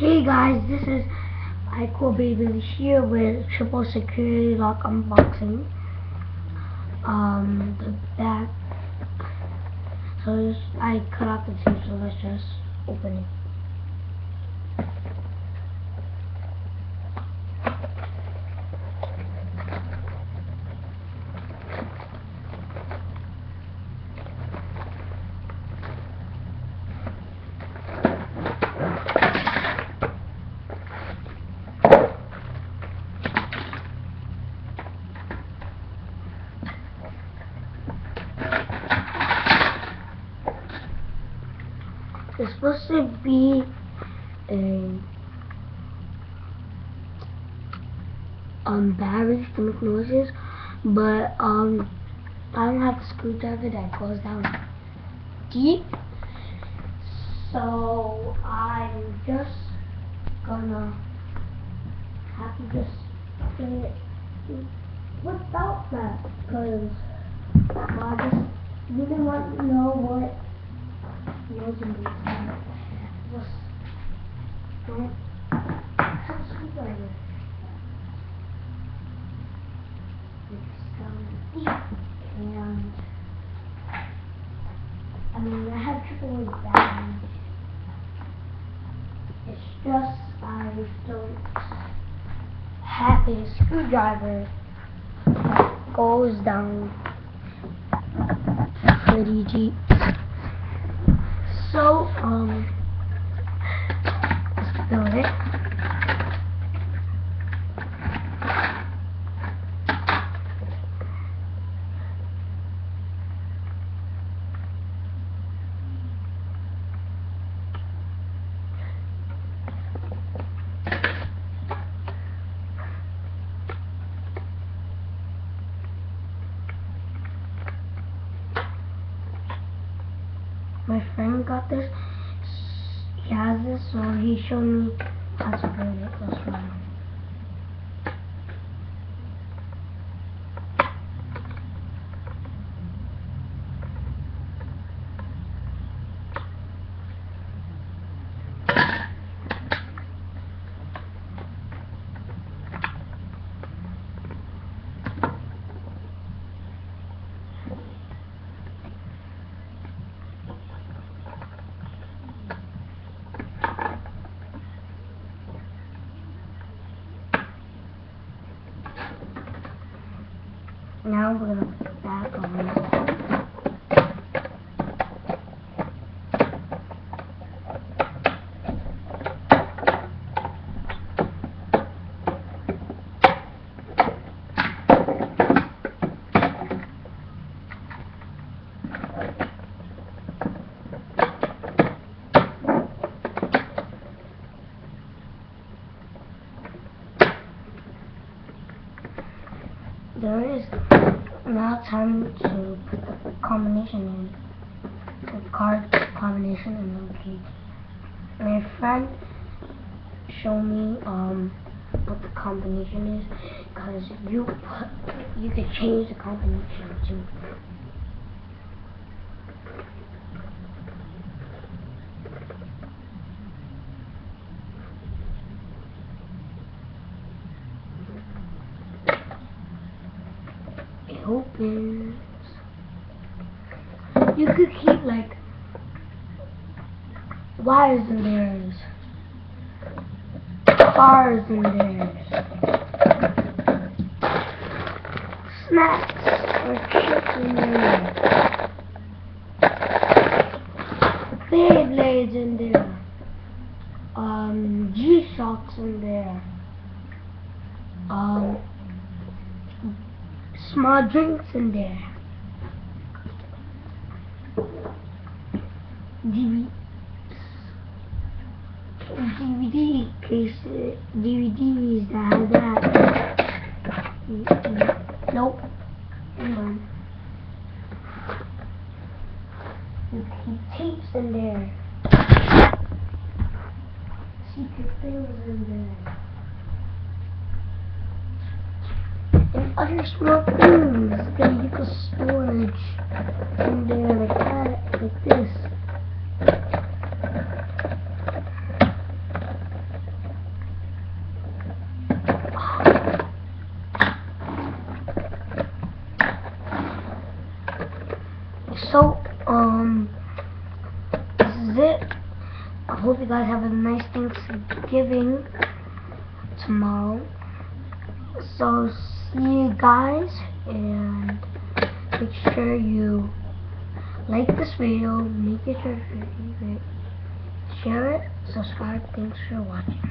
Hey guys, this is iCoreBaby here with Triple Security Lock unboxing. The back. So I cut out the tape, so let's just open it. It's supposed to be a batteries to make noises, but I don't have a screwdriver that goes down deep, so I'm just gonna have to just do it without that, because I just really want to know what was in this one. Just don't have a screwdriver. It's down deep, and I have triple batteries. It's just I don't have a screwdriver that goes down pretty deep. So, let's build it. My friend got this. He has this, so he showed me how to build it. That's why. Now we're gonna put it back on. There is now time to put the combination in, the card combination in the key. My friend showed me what the combination is, because you could change the combination too. It opens. You could keep like wires in there, cars in there, snacks or chips in there, Beyblades in there, G-Shocks in there, small drinks in there, DVD cases, DVDs that have that. Nope. Hang on. You keep tapes in there. Secret things in there. And other small things that you can storage in there like that, like this. So, this is it. I hope you guys have a nice Thanksgiving tomorrow. So, see you guys, and make sure you like this video, make it your favorite, share it, subscribe. Thanks for watching.